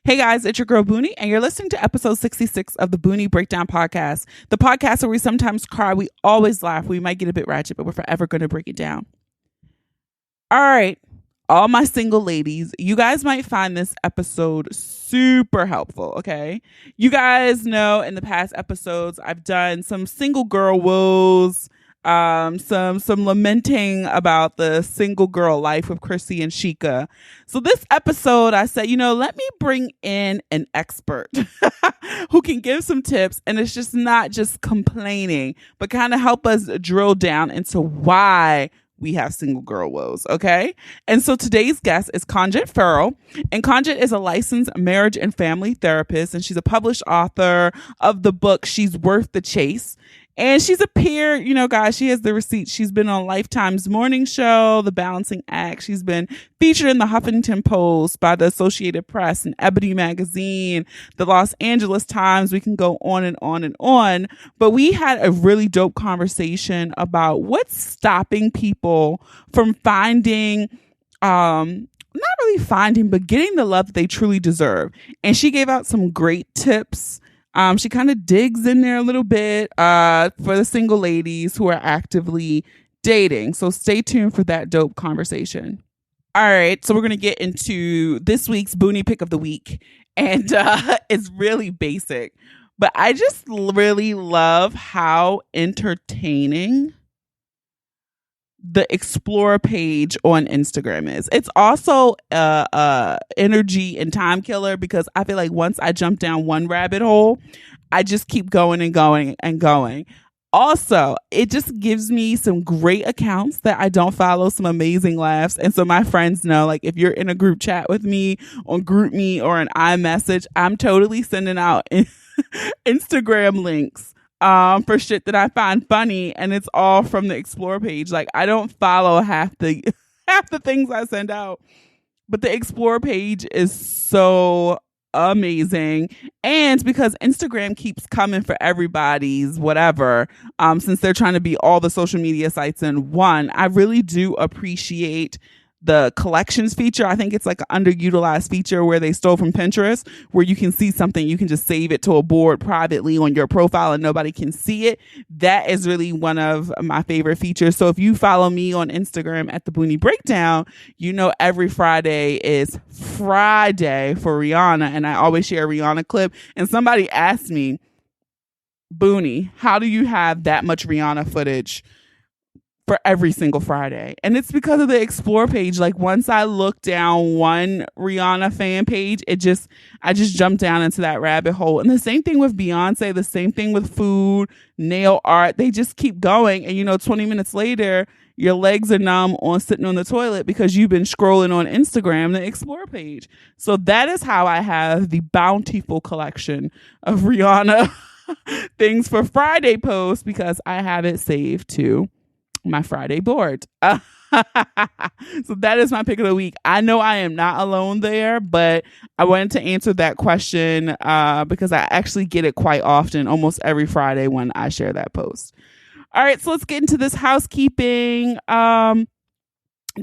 Hey guys, it's your girl Boonie, and you're listening to episode 66 of the Boonie Breakdown podcast. The podcast where we sometimes cry, we always laugh, we might get a bit ratchet, but we're forever going to break it down. All right, all my single ladies, you guys might find this episode super helpful, okay? You guys know in the past episodes, I've done some single girl woes, some lamenting about the single girl life with Chrissy and Sheikah. So this episode, I said, let me bring in an expert who can give some tips, and it's just not just complaining, but kind of help us drill down into why we have single girl woes, okay? And so today's guest is Kongit Farrell, and Kongit is a licensed marriage and family therapist, and she's a published author of the book She's Worth the Chase. And she's appeared, guys, she has the receipts. She's been on Lifetime's morning show, The Balancing Act. She's been featured in the Huffington Post, by the Associated Press, and Ebony Magazine, the Los Angeles Times. We can go on and on and on. But we had a really dope conversation about what's stopping people from finding, not really finding, but getting the love that they truly deserve. And she gave out some great tips. She kind of digs in there a little bit for the single ladies who are actively dating. So stay tuned for that dope conversation. All right. So we're going to get into this week's Boonie Pick of the Week. And it's really basic. But I just really love how entertaining the Explore page on Instagram is. It's also energy and time killer, because I feel like once I jump down one rabbit hole, I just keep going and going and going. Also, it just gives me some great accounts that I don't follow, some amazing laughs. And so my friends know, like, if you're in a group chat with me on GroupMe or an iMessage, I'm totally sending out Instagram links for shit that I find funny, and it's all from the Explore page. Like, I don't follow half the things I send out, but the Explore page is so amazing. And because Instagram keeps coming for everybody's whatever, since they're trying to be all the social media sites in one, I really do appreciate the collections feature. I think it's like an underutilized feature where they stole from Pinterest, where you can see something, you can just save it to a board privately on your profile and nobody can see it. That is really one of my favorite features. So if you follow me on Instagram at the Boonie Breakdown, every Friday is Friday for Rihanna, and I always share a Rihanna clip. And somebody asked me, Boonie, how do you have that much Rihanna footage for every single Friday? And it's because of the Explore page. Like, once I look down one Rihanna fan page, I just jump down into that rabbit hole. And the same thing with Beyonce, the same thing with food, nail art. They just keep going. And 20 minutes later, your legs are numb on sitting on the toilet because you've been scrolling on Instagram, the Explore page. So that is how I have the bountiful collection of Rihanna things for Friday posts, because I have it saved to my Friday board. So that is my pick of the week. I know I am not alone there, but I wanted to answer that question because I actually get it quite often, almost every Friday when I share that post. All right, so let's get into this housekeeping. The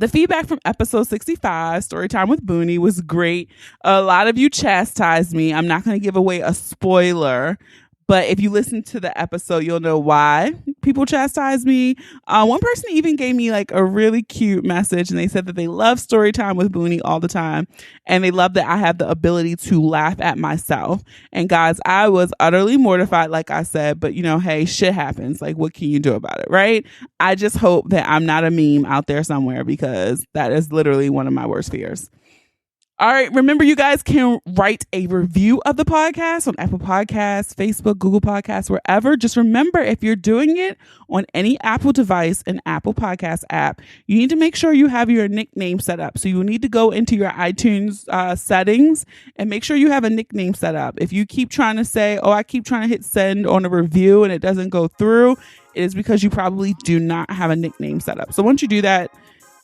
feedback from episode 65, Storytime with Boonie, was great. A lot of you chastised me. I'm not going to give away a spoiler, but if you listen to the episode, you'll know why people chastise me. One person even gave me like a really cute message, and they said that they love Storytime with Boonie all the time, and they love that I have the ability to laugh at myself. And guys, I was utterly mortified, like I said, but hey, shit happens. Like, what can you do about it, right? I just hope that I'm not a meme out there somewhere, because that is literally one of my worst fears. All right. Remember, you guys can write a review of the podcast on Apple Podcasts, Facebook, Google Podcasts, wherever. Just remember, if you're doing it on any Apple device, an Apple Podcast app, you need to make sure you have your nickname set up. So you will need to go into your iTunes settings and make sure you have a nickname set up. If you keep trying to say, I keep trying to hit send on a review and it doesn't go through, it is because you probably do not have a nickname set up. So once you do that,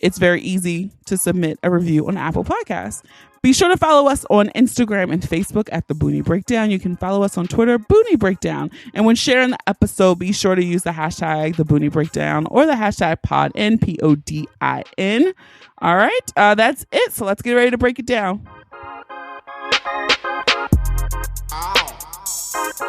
it's very easy to submit a review on Apple Podcasts. Be sure to follow us on Instagram and Facebook at The Boonie Breakdown. You can follow us on Twitter, Boonie Breakdown. And when sharing the episode, be sure to use the hashtag The Boonie Breakdown or the hashtag PODIN, PODIN. All right, that's it. So let's get ready to break it down. Okay,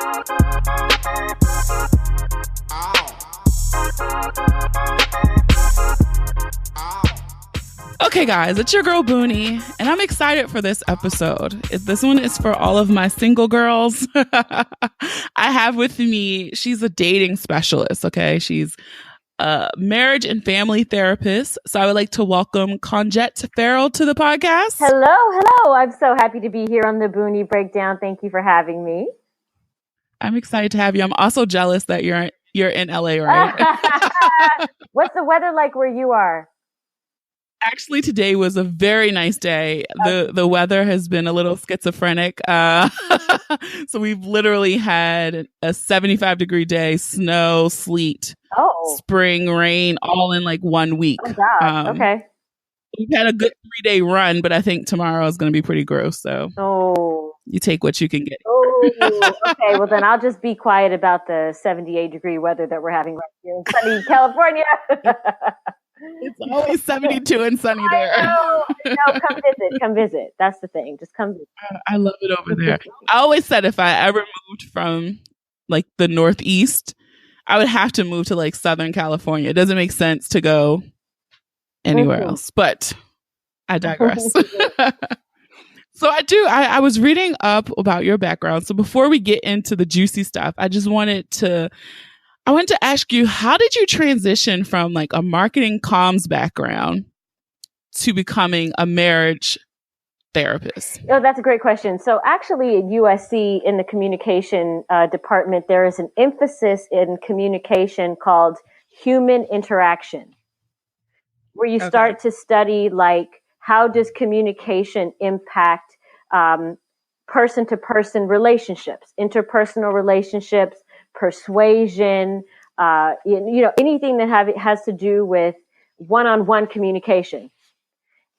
guys, it's your girl Boonie, and I'm excited for this episode. This one is for all of my single girls. I have with me, she's a dating specialist, okay? She's a marriage and family therapist. So I would like to welcome Kongit Farrell to the podcast. Hello. I'm so happy to be here on the Boonie Breakdown. Thank you for having me. I'm excited to have you. I'm also jealous that you're in LA, right? What's the weather like where you are? Actually, today was a very nice day. The weather has been a little schizophrenic. So we've literally had a 75-degree day, snow, sleet, spring, rain, all in like 1 week. Oh, God. Okay. We've had a good 3-day run, but I think tomorrow is going to be pretty gross. So you take what you can get. Okay. Well, then I'll just be quiet about the 78-degree weather that we're having right here in sunny California. It's always 72 and sunny there. No, come visit. That's the thing. Just come visit. I love it over there. I always said if I ever moved from like the Northeast, I would have to move to like Southern California. It doesn't make sense to go anywhere else, but I digress. So I was reading up about your background. So before we get into the juicy stuff, I wanted to ask you, how did you transition from like a marketing comms background to becoming a marriage therapist? Oh, that's a great question. So actually at USC in the communication department, there is an emphasis in communication called human interaction, where you start to study like how does communication impact person-to-person relationships, interpersonal relationships, persuasion, anything that has to do with one-on-one communication.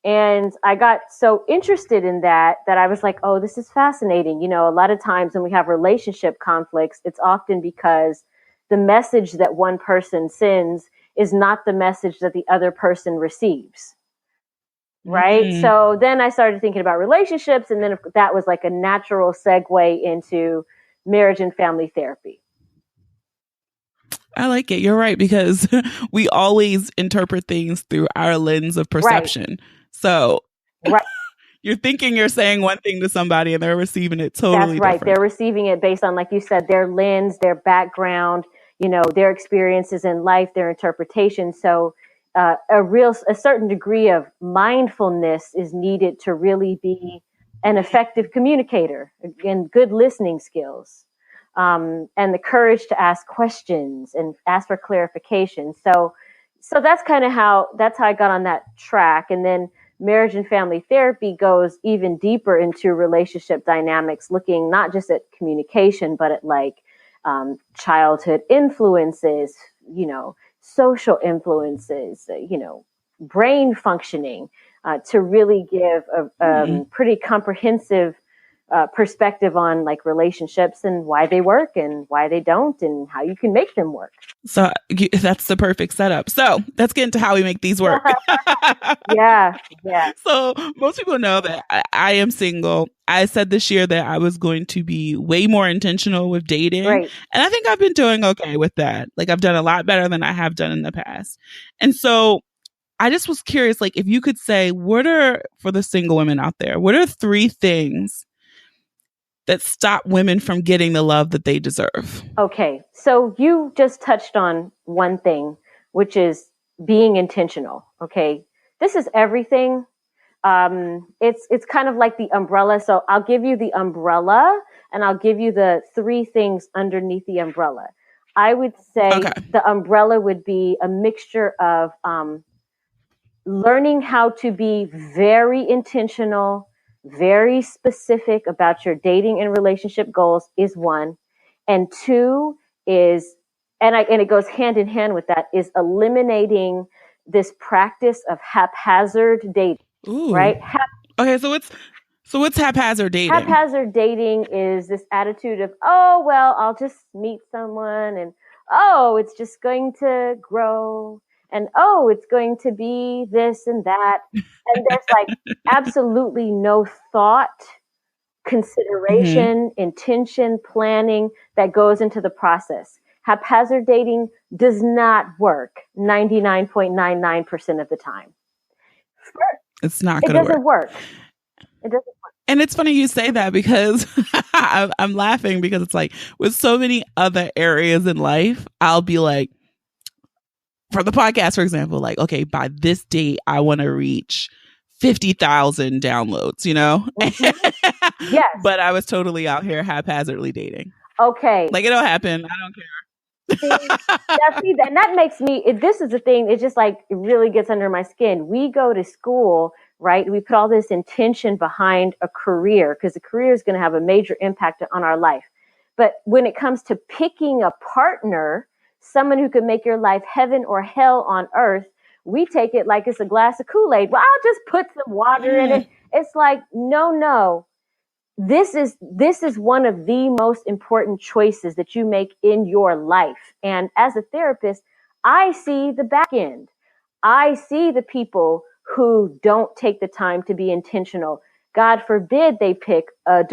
And I got so interested in that I was like, oh, this is fascinating. A lot of times when we have relationship conflicts, it's often because the message that one person sends is not the message that the other person receives. Right. So then I started thinking about relationships, and then that was like a natural segue into marriage and family therapy. I like it. You're right, because we always interpret things through our lens of perception. Right. So you're thinking you're saying one thing to somebody and they're receiving it totally different. That's right. They're receiving it based on, like you said, their lens, their background, their experiences in life, their interpretation. So a certain degree of mindfulness is needed to really be an effective communicator and good listening skills. And the courage to ask questions and ask for clarification. So that's kind of that's how I got on that track. And then marriage and family therapy goes even deeper into relationship dynamics, looking not just at communication, but at like childhood influences, social influences, brain functioning, to really give a pretty comprehensive perspective on like relationships and why they work and why they don't and how you can make them work. So that's the perfect setup. So let's get into how we make these work. Yeah. So most people know that I am single. I said this year that I was going to be way more intentional with dating. Right. And I think I've been doing okay with that. Like I've done a lot better than I have done in the past. And so I just was curious, like if you could say, for the single women out there, what are 3 things that stop women from getting the love that they deserve? Okay. So you just touched on one thing, which is being intentional. Okay. This is everything. It's kind of like the umbrella. So I'll give you the umbrella and I'll give you the 3 things underneath the umbrella. I would say the umbrella would be a mixture of learning how to be very intentional, very specific about your dating and relationship goals is 1. And 2 is, and it goes hand in hand with that, is eliminating this practice of haphazard dating. Ooh. Right? Okay, so what's haphazard dating? Haphazard dating is this attitude of, oh, well, I'll just meet someone and, oh, it's just going to grow. And, oh, it's going to be this and that. And there's like absolutely no thought consideration, intention, planning that goes into the process. Haphazard dating does not work 99.99% of the time. It's not It going to doesn't work. It doesn't work. And it's funny you say that because I'm laughing because it's like with so many other areas in life, I'll be like, for the podcast, for example, like, okay, by this date, I want to reach 50,000 downloads, you know? Mm-hmm. Yes. But I was totally out here haphazardly dating. Okay. Like, it'll happen. I don't care. And that makes me, this is the thing, it's just like, it really gets under my skin. We go to school, right? We put all this intention behind a career because the career is going to have a major impact on our life. But when it comes to picking a partner, someone who could make your life heaven or hell on earth, we take it like it's a glass of Kool-Aid. Well, I'll just put some water in it. It's like, no. This is one of the most important choices that you make in your life. And as a therapist, I see the back end. I see the people who don't take the time to be intentional. God forbid they pick a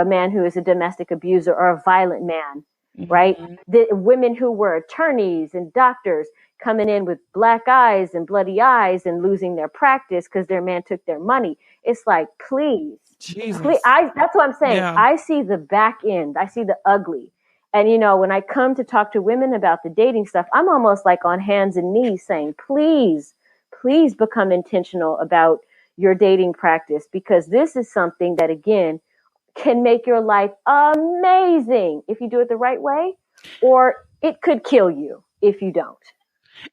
man who is a domestic abuser or a violent man, right? The women who were attorneys and doctors coming in with black eyes and bloody eyes and losing their practice because their man took their money. It's like, please. Jesus. That's what I'm saying. Yeah. I see the back end. I see the ugly. And, when I come to talk to women about the dating stuff, I'm almost like on hands and knees saying, please become intentional about your dating practice, because this is something that, again, can make your life amazing if you do it the right way, or it could kill you if you don't.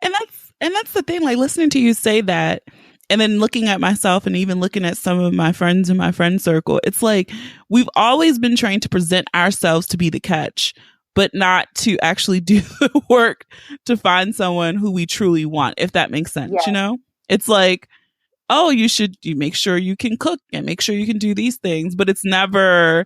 And that's the thing, like listening to you say that, and then looking at myself and even looking at some of my friends in my friend circle, it's like we've always been trained to present ourselves to be the catch, but not to actually do the work to find someone who we truly want, if that makes sense. Yes. It's like, oh, you make sure you can cook and make sure you can do these things, but it's never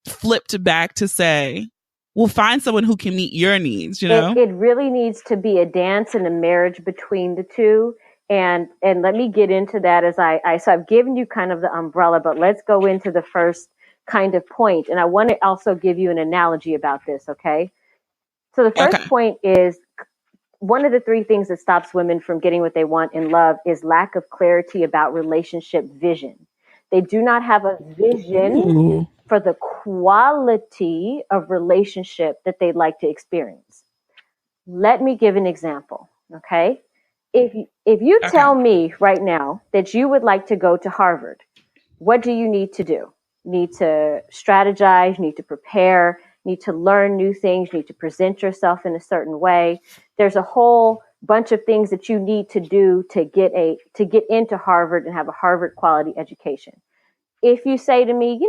flipped back to say, well, find someone who can meet your needs. It really needs to be a dance and a marriage between the two. And let me get into that so I've given you kind of the umbrella, but let's go into the first kind of point. And I want to also give you an analogy about this. Okay. So the first point is, one of the three things that stops women from getting what they want in love is lack of clarity about relationship vision. They do not have a vision for the quality of relationship that they'd like to experience. Let me give an example. Okay. If you tell me right now that you would like to go to Harvard, what do you need to do? You need to strategize, you need to prepare, you need to learn new things, you need to present yourself in a certain way. There's a whole bunch of things that you need to do to get into Harvard and have a Harvard quality education. If you say to me,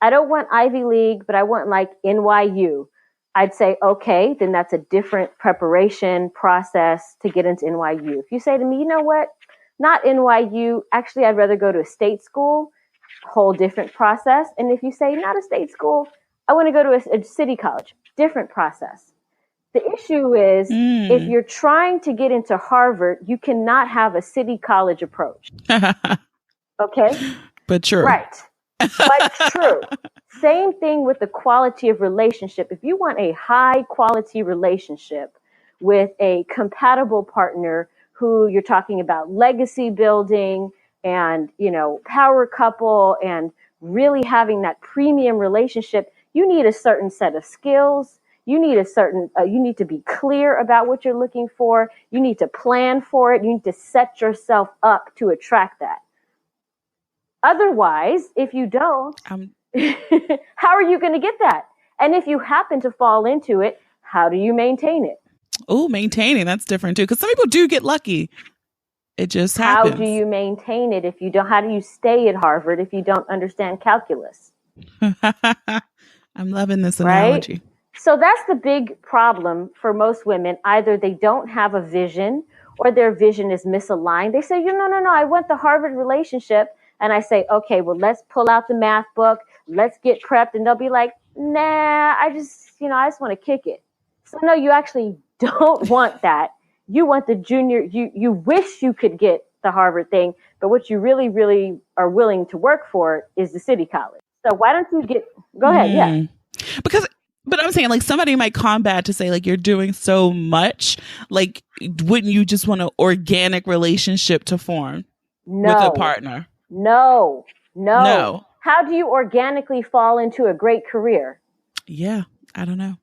I don't want Ivy League, but I want like NYU, I'd say, okay, then that's a different preparation process to get into NYU. If you say to me, you know what, not NYU, actually, I'd rather go to a state school, whole different process. And if you say not a state school, I want to go to a city college, different process. The issue is if you're trying to get into Harvard, you cannot have a city college approach. Okay? But true. Right. But true. Same thing with the quality of relationship. If you want a high quality relationship with a compatible partner who you're talking about legacy building and, power couple and really having that premium relationship, you need a certain set of skills. You need you need to be clear about what you're looking for. You need to plan for it. You need to set yourself up to attract that. Otherwise, if you don't, how are you going to get that? And if you happen to fall into it, how do you maintain it? Oh, maintaining, that's different too. Because some people do get lucky. It just happens. How do you maintain it if you don't? How do you stay at Harvard if you don't understand calculus? I'm loving this analogy. Right? So that's the big problem for most women. Either they don't have a vision or their vision is misaligned. They say, no, I want the Harvard relationship. And I say, okay, well, let's pull out the math book. Let's get prepped. And they'll be like, nah, I just want to kick it. So no, you actually don't want that. You want the junior, you wish you could get the Harvard thing, but what you really, really are willing to work for is the city college. So why don't you go ahead? Yeah. But I'm saying, like, somebody might combat to say, like, you're doing so much. Like, wouldn't you just want an organic relationship to form with a partner? No. No. How do you organically fall into a great career? Yeah, I don't know.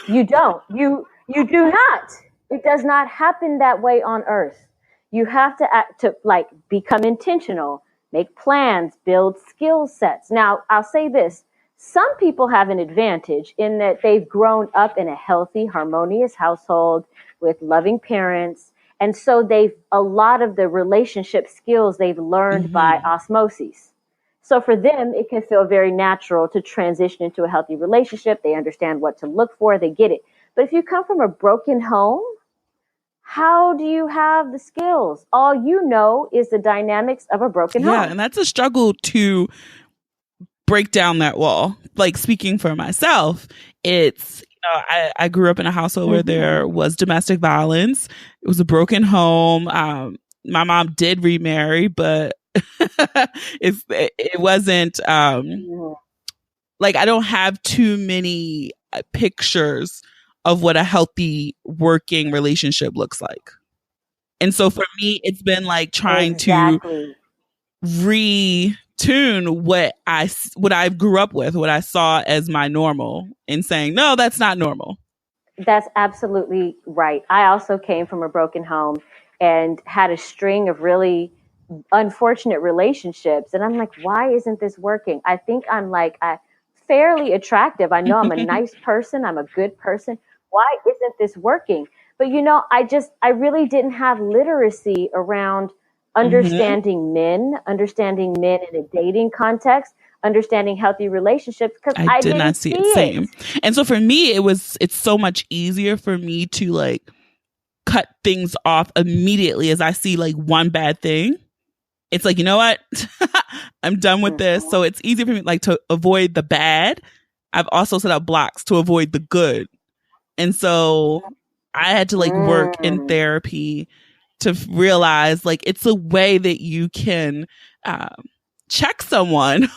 You don't. You do not. It does not happen that way on Earth. You have to become intentional, make plans, build skill sets. Now, I'll say this. Some people have an advantage in that they've grown up in a healthy, harmonious household with loving parents. And so a lot of the relationship skills they've learned by osmosis. So for them, it can feel very natural to transition into a healthy relationship. They understand what to look for. They get it. But if you come from a broken home, how do you have the skills? All you know is the dynamics of a broken home. Yeah, and that's a struggle to break down that wall. Like, speaking for myself, it's, I grew up in a household where there was domestic violence. It was a broken home. My mom did remarry, but it wasn't like, I don't have too many pictures of what a healthy working relationship looks like. And so for me, it's been like trying to retune what I grew up with, what I saw as my normal, and saying, no, that's not normal. That's absolutely right. I also came from a broken home and had a string of really unfortunate relationships. And I'm like, why isn't this working? I think I'm fairly attractive. I know I'm a nice person. I'm a good person. Why isn't this working? But I really didn't have literacy around understanding men in a dating context, understanding healthy relationships, because I did not see it. Same. And so for me, it's so much easier for me to like cut things off immediately as I see like one bad thing. It's like, you know what? I'm done with this. So it's easier for me like to avoid the bad. I've also set up blocks to avoid the good. And so I had to like work in therapy to realize like it's a way that you can check someone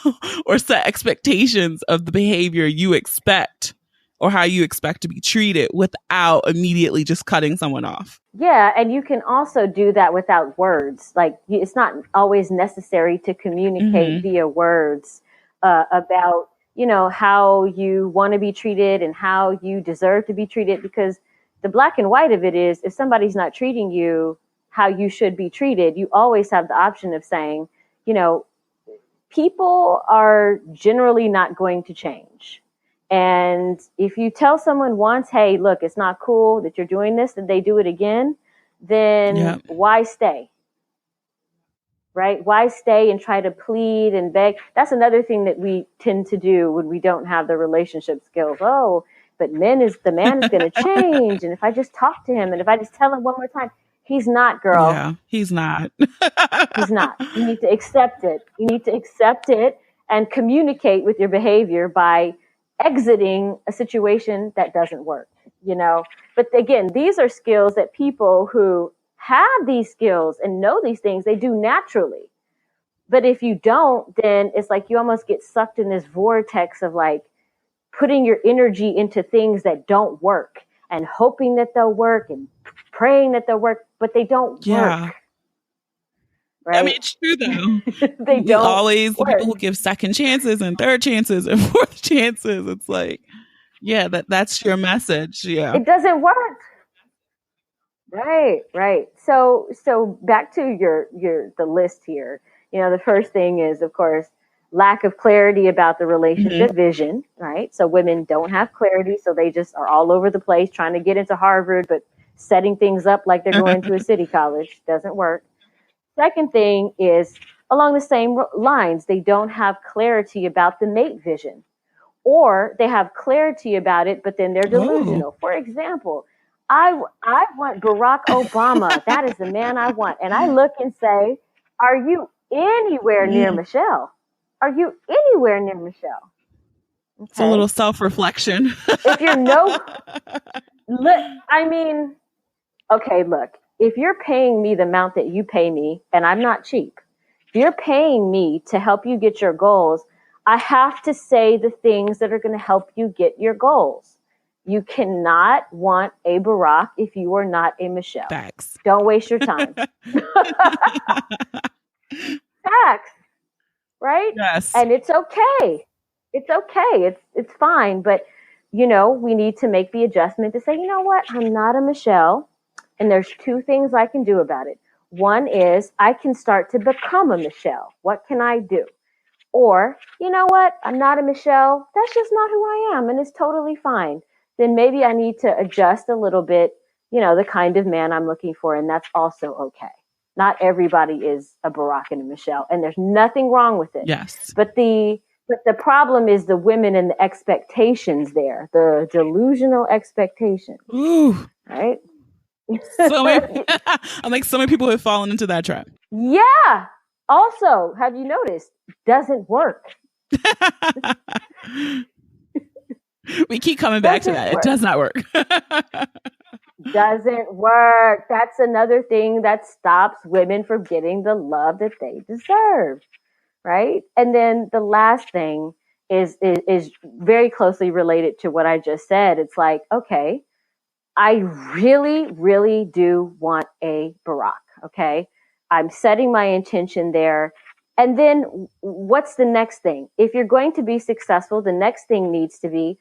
or set expectations of the behavior you expect or how you expect to be treated without immediately just cutting someone off. Yeah, and you can also do that without words. Like, it's not always necessary to communicate via words about, how you want to be treated and how you deserve to be treated, because the black and white of it is, if somebody's not treating you how you should be treated, you always have the option of saying, people are generally not going to change. And if you tell someone once, hey, look, it's not cool that you're doing this, and they do it again, then why stay? Right? Why stay and try to plead and beg? That's another thing that we tend to do when we don't have the relationship skills. Oh, but the man is going to change. And if I just talk to him and if I just tell him one more time, he's not, girl. Yeah, he's not. He's not. You need to accept it. You need to accept it and communicate with your behavior by exiting a situation that doesn't work, But again, these are skills that people who have these skills and know these things, they do naturally. But if you don't, then it's like you almost get sucked in this vortex of like putting your energy into things that don't work and hoping that they'll work and praying that they'll work, but they don't work. Right? I mean, it's true though. They don't always work. The people who give second chances and third chances and fourth chances. It's like, yeah, that's your message. Yeah, it doesn't work. Right. So back to the list here. The first thing is, of course, lack of clarity about the relationship vision. Right. So women don't have clarity, so they just are all over the place trying to get into Harvard, but setting things up like they're going to a city college doesn't work. Second thing is, along the same lines, they don't have clarity about the mate vision, or they have clarity about it, but then they're delusional. For example, I want Barack Obama. That is the man I want. And I look and say, are you anywhere near Michelle? Are you anywhere near Michelle? Okay. It's a little self-reflection. If you're look, if you're paying me the amount that you pay me, and I'm not cheap, If you're paying me to help you get your goals, I have to say the things that are going to help you get your goals. You cannot want a Barack if you are not a Michelle. Facts. Don't waste your time. Facts. Right? Yes. And it's okay. It's okay. It's fine. But, you know, we need to make the adjustment to say, you know what? I'm not a Michelle. And there's two things I can do about it. One is I can start to become a Michelle. What can I do? Or, you know what? I'm not a Michelle. That's just not who I am. And it's totally fine. Then maybe I need to adjust a little bit, you know, the kind of man I'm looking for. And that's also okay. Not everybody is a Barack and a Michelle, and there's nothing wrong with it. Yes. But the problem is the women and the expectations there, the delusional expectations. Ooh. Right? So many, I'm like, so many people have fallen into that trap. Yeah. Also, have you noticed? Doesn't work. We keep coming back to that. It does not work. Doesn't work. That's another thing that stops women from getting the love that they deserve, right? And then the last thing is very closely related to what I just said. It's like, okay, I really, really do want a Barack, okay? I'm setting my intention there. And then what's the next thing? If you're going to be successful, the next thing needs to be,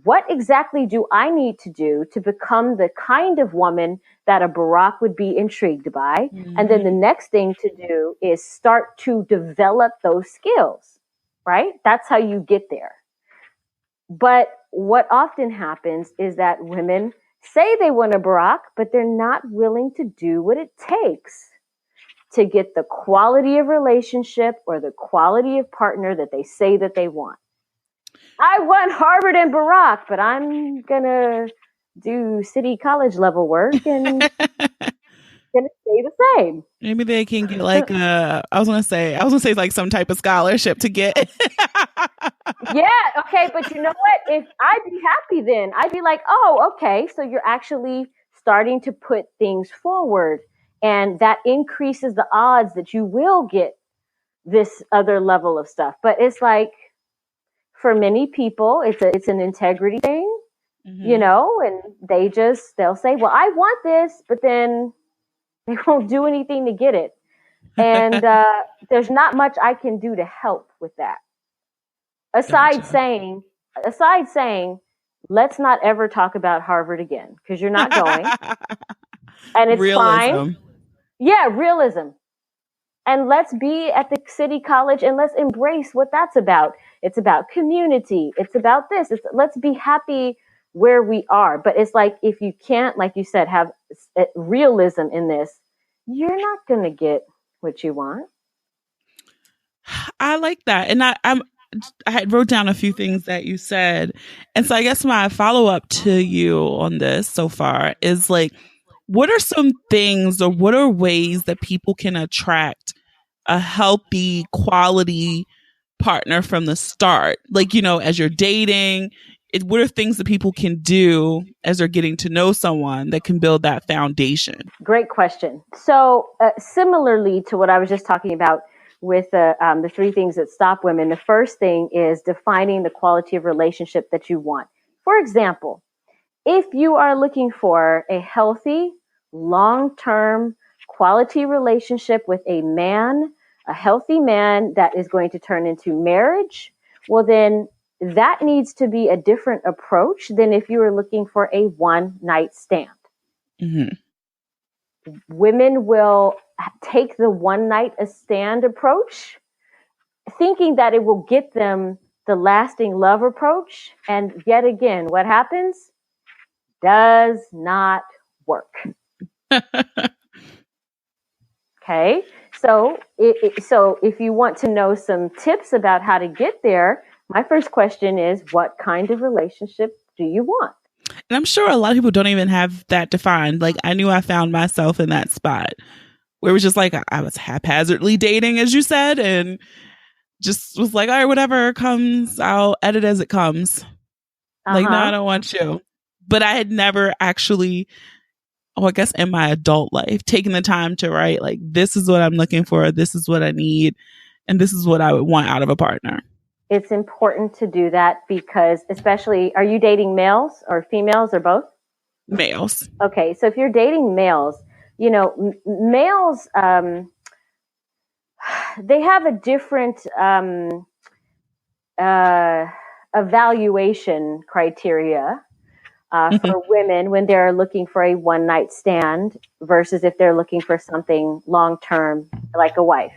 what exactly do I need to do to become the kind of woman that a Barack would be intrigued by? Mm-hmm. And then the next thing to do is start to develop those skills, right? That's how you get there. But what often happens is that women say they want a Barack, but they're not willing to do what it takes to get the quality of relationship or the quality of partner that they say that they want. I want Harvard and Barack, but I'm going to do city college level work and going to stay the same. Maybe they can get like I was gonna say like some type of scholarship to get. Yeah, okay, but you know what? If I'd be happy then. I'd be like, oh, okay, so you're actually starting to put things forward, and that increases the odds that you will get this other level of stuff. But it's like, for many people, it's an integrity thing, mm-hmm. you know, and they'll say, well, I want this, but then they won't do anything to get it. And there's not much I can do to help with that. Aside saying, let's not ever talk about Harvard again, because you're not going. And it's fine. Yeah, realism. And let's be at the city college and let's embrace what that's about. It's about community. It's about this. Let's be happy where we are. But it's like, if you can't, like you said, have realism in this, you're not going to get what you want. I like that. And I had wrote down a few things that you said. And so I guess my follow-up to you on this so far is like, what are some things or what are ways that people can attract a healthy, quality partner from the start? Like, you know, as you're dating, what are things that people can do as they're getting to know someone that can build that foundation? Great question. So similarly to what I was just talking about with the three things that stop women, the first thing is defining the quality of relationship that you want. For example, if you are looking for a healthy, long-term quality relationship with a man, a healthy man that is going to turn into marriage, well, then that needs to be a different approach than if you were looking for a one-night stand. Mm-hmm. Women will take the one-night stand approach, thinking that it will get them the lasting love approach. And yet again, what happens? Does not work. Okay. So if you want to know some tips about how to get there, my first question is, what kind of relationship do you want? And I'm sure a lot of people don't even have that defined. Like, I knew I found myself in that spot where it was just like, I was haphazardly dating, as you said, and just was like, all right, whatever comes, I'll edit as it comes. Like, no, I don't want you. But I had never actually I guess in my adult life, taking the time to write, like, this is what I'm looking for, this is what I need, and this is what I would want out of a partner. It's important to do that because, especially, are you dating males or females or both? Males. Okay, so if you're dating males, males, they have a different evaluation criteria for women when they're looking for a one-night stand versus if they're looking for something long-term like a wife.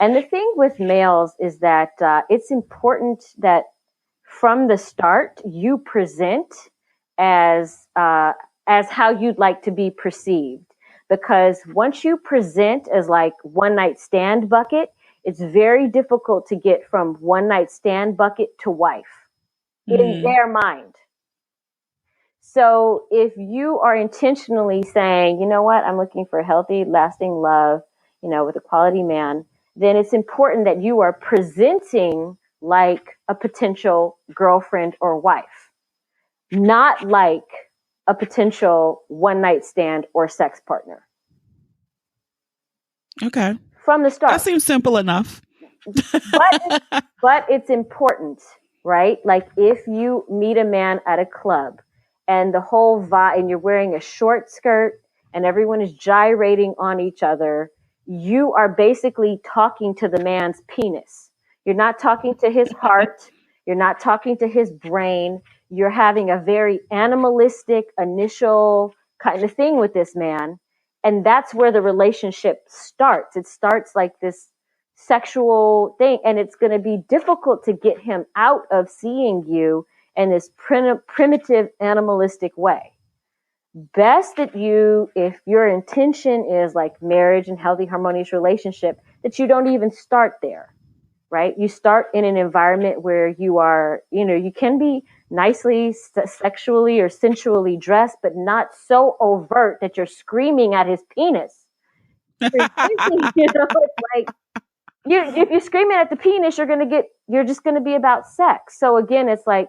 And the thing with males is that it's important that from the start you present as how you'd like to be perceived. Because once you present as like one night stand bucket, it's very difficult to get from one night stand bucket to wife in their mind. So if you are intentionally saying, you know what, I'm looking for healthy, lasting love, with a quality man, then it's important that you are presenting like a potential girlfriend or wife, not like a potential one night stand or sex partner. Okay. From the start. That seems simple enough. but it's important, right? Like if you meet a man at a club and the whole vibe, and you're wearing a short skirt and everyone is gyrating on each other, you are basically talking to the man's penis. You're not talking to his heart. You're not talking to his brain. You're having a very animalistic initial kind of thing with this man. And that's where the relationship starts. It starts like this sexual thing, and it's going to be difficult to get him out of seeing you in this primitive animalistic way. Best that if your intention is like marriage and healthy, harmonious relationship, that you don't even start there, right? You start in an environment where you are, you can be nicely sexually or sensually dressed, but not so overt that you're screaming at his penis. It's like, if you're screaming at the penis, you're just going to be about sex. So again, it's like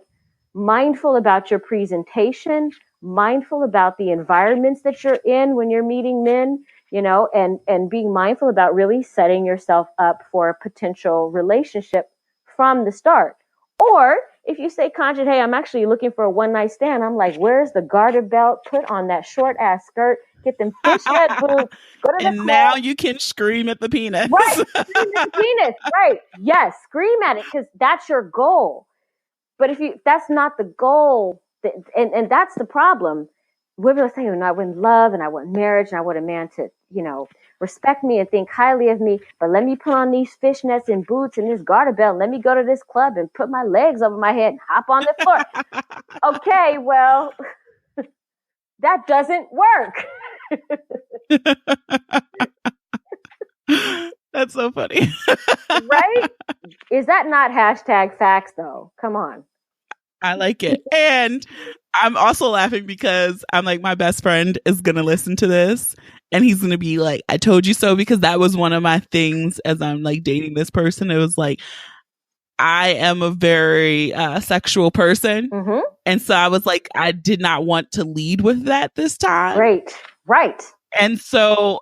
mindful about your presentation, mindful about the environments that you're in when you're meeting men, and being mindful about really setting yourself up for a potential relationship from the start. Or if you say, Kongit, hey, I'm actually looking for a one night stand, I'm like, where's the garter belt? Put on that short ass skirt, get them fishnet boots, go to the club. Now you can scream at the penis. Right, scream at the penis, right. Yes, scream at it because that's your goal. But that's not the goal, and that's the problem. Women are saying, I want love and I want marriage and I want a man to, respect me and think highly of me. But let me put on these fishnets and boots and this garter belt. Let me go to this club and put my legs over my head and hop on the floor. Okay, well, that doesn't work. That's so funny. Right? Is that not hashtag facts though? Come on. I like it. And I'm also laughing because I'm like, my best friend is going to listen to this and he's going to be like, I told you so, because that was one of my things as I'm like dating this person. It was like, I am a very sexual person. Mm-hmm. And so I was like, I did not want to lead with that this time. Right. And so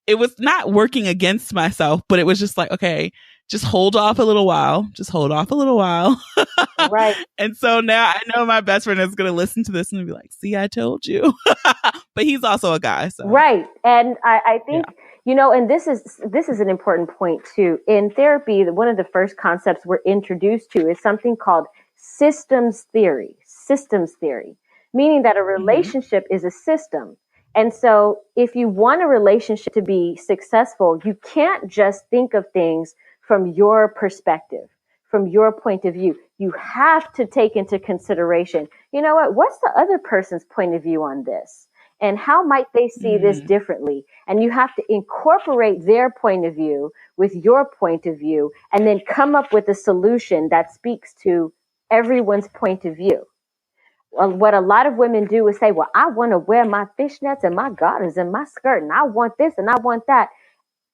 it was not working against myself, but it was just like, okay, just hold off a little while. Right. And so now I know my best friend is going to listen to this and be like, see, I told you. But he's also a guy. So. Right. And I think, and this is an important point too. In therapy, one of the first concepts we're introduced to is something called systems theory, meaning that a relationship is a system. And so if you want a relationship to be successful, you can't just think of things from your perspective, from your point of view. You have to take into consideration, what's the other person's point of view on this? And how might they see this differently? And you have to incorporate their point of view with your point of view and then come up with a solution that speaks to everyone's point of view. Well, what a lot of women do is say, well, I want to wear my fishnets and my garters and my skirt, and I want this and I want that.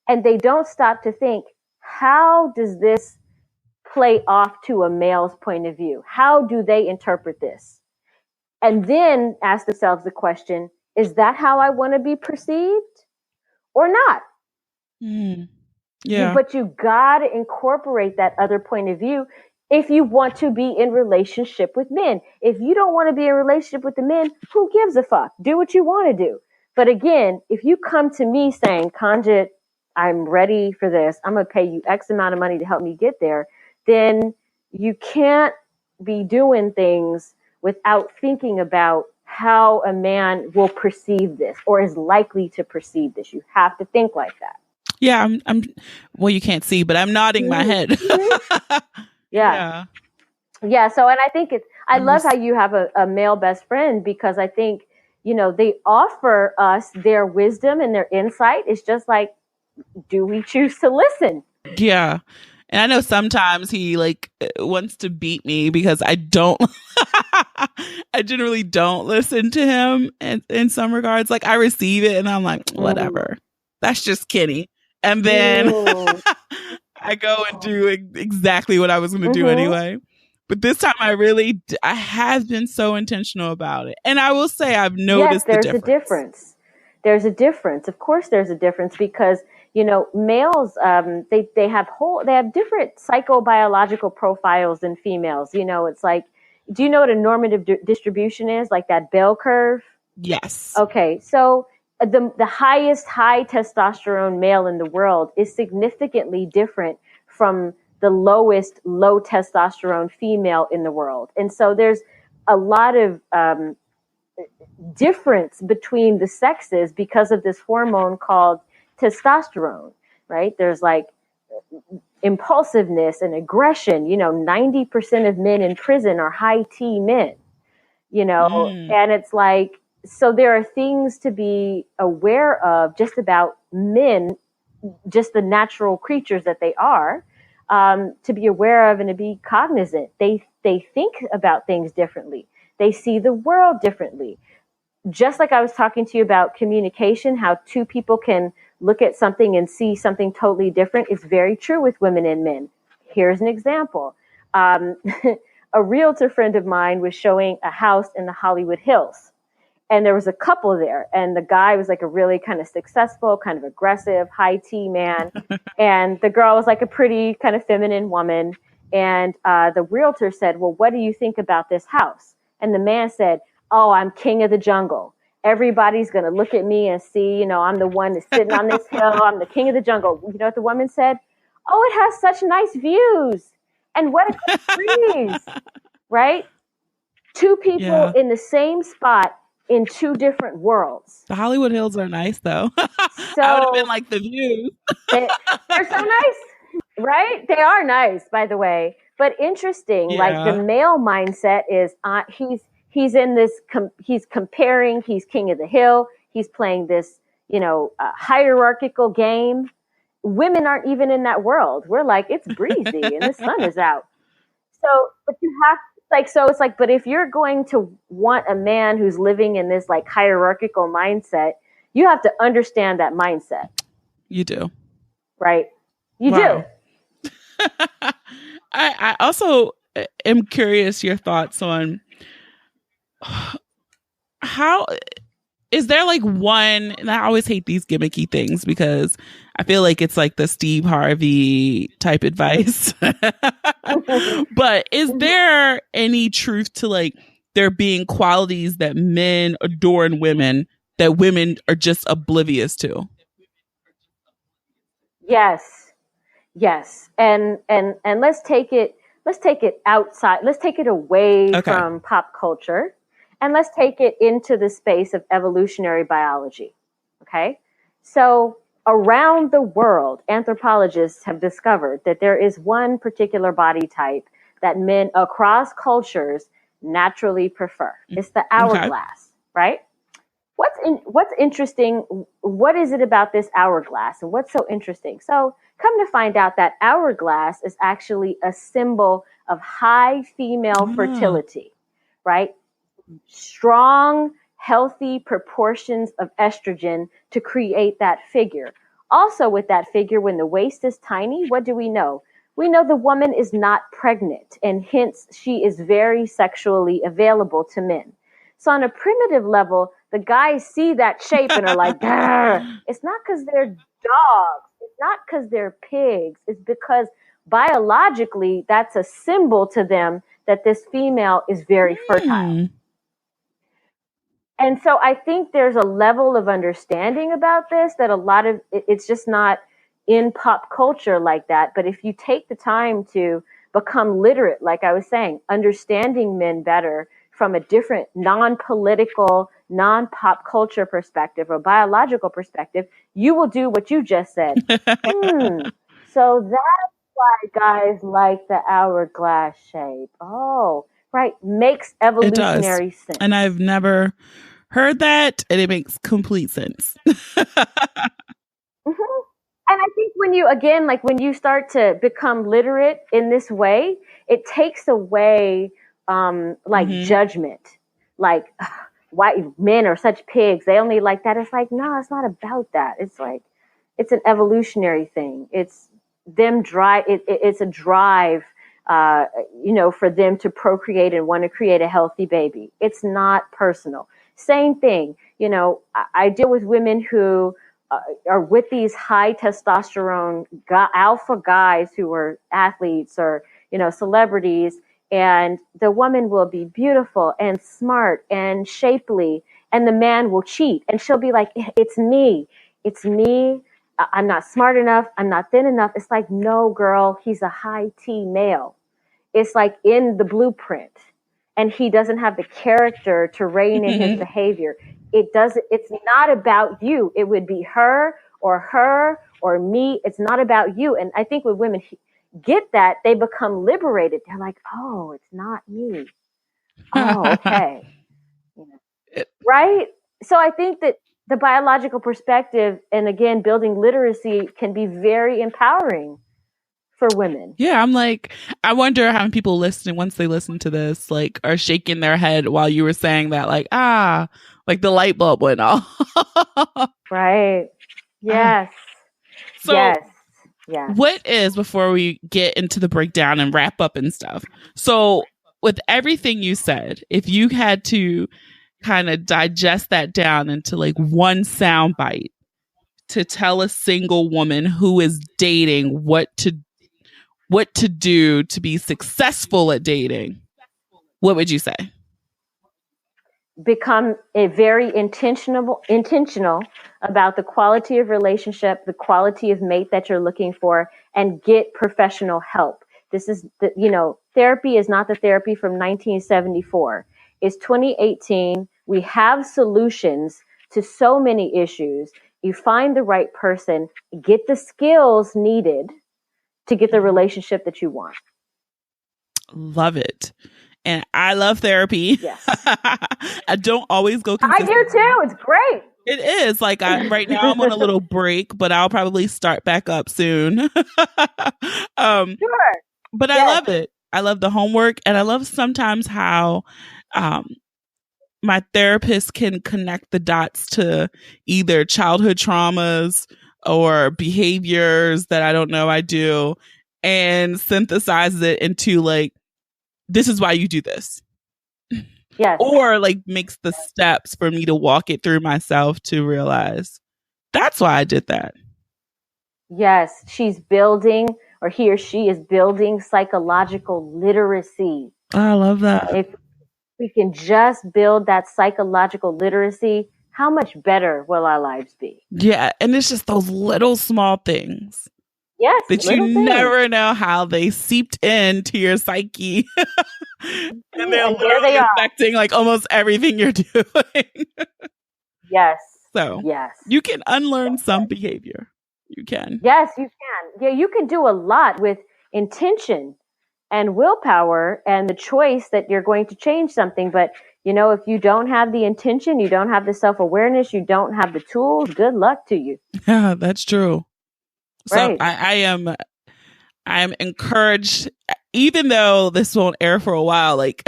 And they don't stop to think, how does this play off to a male's point of view? How do they interpret this? And then ask themselves the question, Is that how I want to be perceived or not? Yeah. But you got to incorporate that other point of view if you want to be in relationship with men. If you don't want to be in relationship with the men, who gives a fuck? Do what you want to do. But again, if you come to me saying, Kongit, I'm ready for this, I'm going to pay you X amount of money to help me get there, then you can't be doing things without thinking about how a man will perceive this or is likely to perceive this. You have to think like that. Yeah, I'm well, you can't see, but I'm nodding my head. Yeah. So, and I think I love how you have a male best friend, because I think, they offer us their wisdom and their insight. It's just like, do we choose to listen? Yeah. And I know sometimes he wants to beat me because I generally don't listen to him in some regards. Like, I receive it and I'm like, whatever. That's just Kenny. And then I go and do exactly what I was going to do anyway. But this time I have been so intentional about it. And I will say I've noticed there's a difference. There's a difference. Of course there's a difference, because, males, they have different psychobiological profiles than females. It's like, do you know what a normative distribution is? Like that bell curve? Yes. Okay. So the highest high testosterone male in the world is significantly different from the lowest low testosterone female in the world. And so there's a lot of difference between the sexes because of this hormone called testosterone, right? There's like impulsiveness and aggression. 90% of men in prison are high T men, and it's like, so there are things to be aware of just about men, just the natural creatures that they are, to be aware of and to be cognizant. They think about things differently. They see the world differently. Just like I was talking to you about communication, how two people can look at something and see something totally different. It's very true with women and men. Here's an example. A realtor friend of mine was showing a house in the Hollywood Hills. And there was a couple there, and the guy was like a really kind of successful, kind of aggressive, high T man. And the girl was like a pretty kind of feminine woman. And the realtor said, well, what do you think about this house? And the man said, oh, I'm king of the jungle. Everybody's going to look at me and see, I'm the one that's sitting on this hill. I'm the king of the jungle. You know what the woman said? Oh, it has such nice views. And what a good breeze, right? Two people in the same spot in two different worlds. The Hollywood Hills are nice, though. So, I would have been like, the views. They're so nice, right? They are nice, by the way. But interesting, like the male mindset is he's in this, he's comparing, he's king of the hill. He's playing this, hierarchical game. Women aren't even in that world. We're like, it's breezy and the sun is out. So, but you have it's like, but if you're going to want a man who's living in this like hierarchical mindset, you have to understand that mindset. You do. Right? You do. I also am curious your thoughts on how is there like one, and I always hate these gimmicky things because I feel like it's like the Steve Harvey type advice. But is there any truth to like there being qualities that men adore in women that women are just oblivious to? Yes. And let's take it outside. Let's take it away from pop culture. And let's take it into the space of evolutionary biology. Okay. So around the world, anthropologists have discovered that there is one particular body type that men across cultures naturally prefer. It's the hourglass, right? What's interesting? What is it about this hourglass? And what's so interesting? So come to find out that hourglass is actually a symbol of high female fertility, right? Strong, healthy proportions of estrogen to create that figure. Also with that figure, when the waist is tiny, what do we know? We know the woman is not pregnant, and hence she is very sexually available to men. So on a primitive level, The guys see that shape and are like, "Grr." It's not because they're dogs. It's not because they're pigs. It's because biologically that's a symbol to them that this female is very fertile. And so I think there's a level of understanding about this that a lot of it's just not in pop culture like that. But if you take the time to become literate, like I was saying, understanding men better from a different non-political, non-pop culture perspective or biological perspective, you will do what you just said. So that's why guys like the hourglass shape. Oh, right. Makes evolutionary sense. And I've never heard that, and it makes complete sense. And I think when you start to become literate in this way, it takes away judgment. Like, white men are such pigs. They only like that. It's like, no, it's not about that. It's like, it's an evolutionary thing. It's them it's a drive, for them to procreate and want to create a healthy baby. It's not personal. Same thing. I deal with women who are with these high testosterone alpha guys who are athletes or, celebrities. And the woman will be beautiful and smart and shapely, and the man will cheat. And she'll be like, it's me. It's me. I'm not smart enough. I'm not thin enough. It's like, no, girl, he's a high T male. It's like in the blueprint. And he doesn't have the character to rein in his behavior. It's not about you. It would be her or me. It's not about you. And I think when women get that, they become liberated. They're like, oh, it's not me. Oh, okay. Right? So I think that the biological perspective and again, building literacy can be very empowering for women. Yeah, I'm like, I wonder how many people listening, once they listen to this, like, are shaking their head while you were saying that, like, like the light bulb went off. Right. Yes. So yes. What is, before we get into the breakdown and wrap up and stuff, so with everything you said, if you had to kind of digest that down into like one soundbite to tell a single woman who is dating what to do to be successful at dating, what would you say? Become a very intentional about the quality of relationship, the quality of mate that you're looking for, and get professional help. This is therapy is not the therapy from 1974. It's 2018. We have solutions to so many issues. You find the right person, get the skills needed to get the relationship that you want. Love it. And I love therapy. Yes. I don't always go consistently. I do too. It's great. It is. Like, right now I'm on a little break, but I'll probably start back up soon. Sure. But yes. I love it. I love the homework, and I love sometimes how my therapist can connect the dots to either childhood traumas or behaviors that I don't know I do, and synthesizes it into like, this is why you do this. Yes. Or like makes the steps for me to walk it through myself to realize that's why I did that. Yes. She's building, or he or she is building, psychological literacy. I love that. If we can just build that psychological literacy, how much better will our lives be? Yeah. And it's just those little small things. Yes. That you never know how they seeped into your psyche. And they're literally affecting like almost everything you're doing. Yes. So yes. You can unlearn some behavior. You can. Yes, you can. Yeah, you can do a lot with intention and willpower and the choice that you're going to change something. But, if you don't have the intention, you don't have the self-awareness, you don't have the tools, good luck to you. Yeah, that's true. Right. So I am encouraged, even though this won't air for a while, like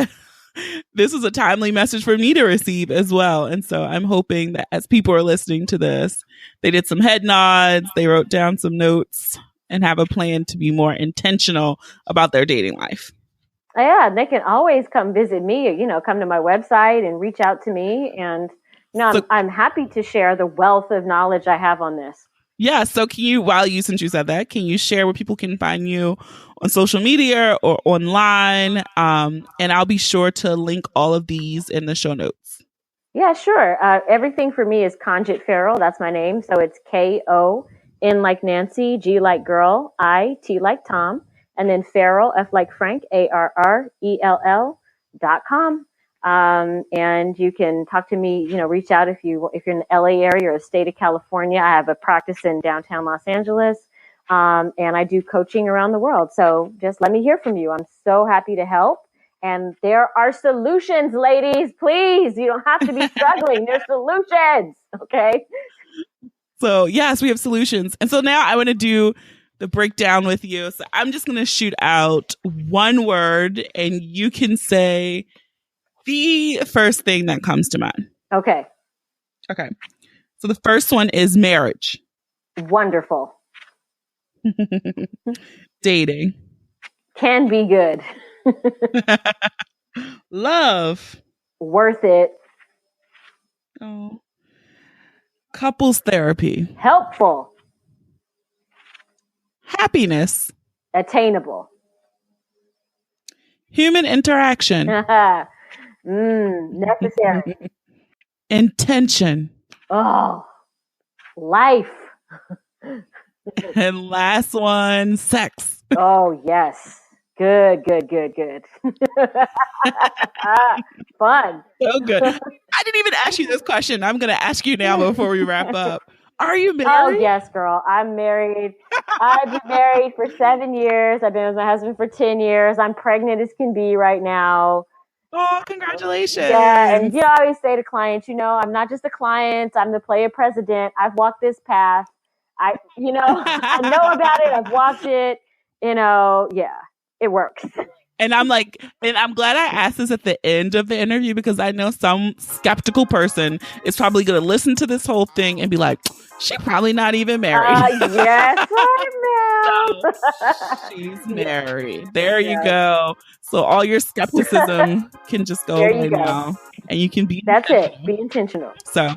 this is a timely message for me to receive as well. And so I'm hoping that as people are listening to this, they did some head nods, they wrote down some notes, and have a plan to be more intentional about their dating life. Yeah, they can always come visit me, come to my website and reach out to me. And, I'm happy to share the wealth of knowledge I have on this. Yeah. So since you said that, can you share where people can find you on social media or online? And I'll be sure to link all of these in the show notes. Yeah, sure. Everything for me is Kongit Farrell. That's my name. So it's K-O-N like Nancy, G like girl, I, T like Tom, and then Farrell, F like Frank, ARRELL.com. And you can talk to me, reach out if you're in the LA area or the state of California. I have a practice in downtown Los Angeles. And I do coaching around the world. So just let me hear from you. I'm so happy to help. And there are solutions, ladies. Please, you don't have to be struggling. There's solutions. Okay. So yes, we have solutions. And so now I want to do the breakdown with you. So I'm just going to shoot out one word and you can say the first thing that comes to mind. Okay. Okay. So the first one is marriage. Wonderful. Dating. Can be good. Love. Worth it. Oh. Couples therapy. Helpful. Happiness. Attainable. Human interaction. Necessary. Intention. Oh, life. And last one, sex. Oh, yes. Good. Fun. So good. I didn't even ask you this question. I'm going to ask you now before we wrap up. Are you married? Oh, yes, girl. I'm married. I've been married for 7 years. I've been with my husband for 10 years. I'm pregnant as can be right now. Oh, congratulations. Yeah. And I always say to clients, I'm not just a client. I'm the player president. I've walked this path. I know about it. I've walked it. Yeah, it works. And I'm glad I asked this at the end of the interview because I know some skeptical person is probably going to listen to this whole thing and be like, she's probably not even married. Yes, I am. So, she's married. There you go. So all your skepticism can just go away now. And you can be That's it. Be intentional. So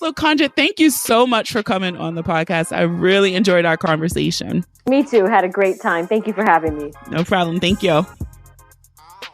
Kongit, thank you so much for coming on the podcast. I really enjoyed our conversation. Me too. Had a great time. Thank you for having me. No problem. Thank you.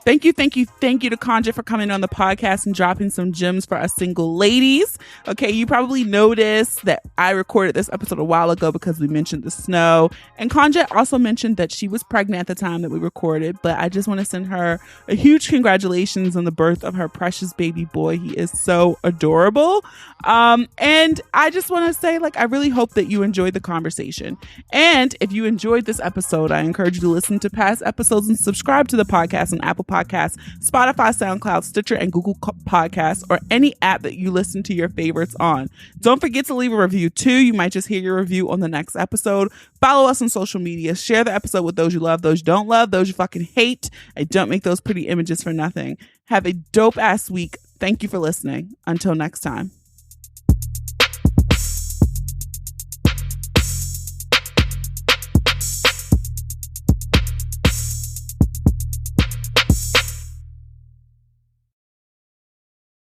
Thank you to Kongit for coming on the podcast and dropping some gems for us single ladies. Okay, you probably noticed that I recorded this episode a while ago because we mentioned the snow. And Kongit also mentioned that she was pregnant at the time that we recorded, but I just want to send her a huge congratulations on the birth of her precious baby boy. He is so adorable. And I just want to say, I really hope that you enjoyed the conversation. And if you enjoyed this episode, I encourage you to listen to past episodes and subscribe to the podcast on Apple Podcasts, Spotify, SoundCloud, Stitcher, and Google Podcasts, or any app that you listen to your favorites on. Don't forget to leave a review too. You might just hear your review on the next episode. Follow us on social media. Share the episode with those you love, those you don't love, those you fucking hate. I don't make those pretty images for nothing. Have a dope ass week. Thank you for listening. Until next time.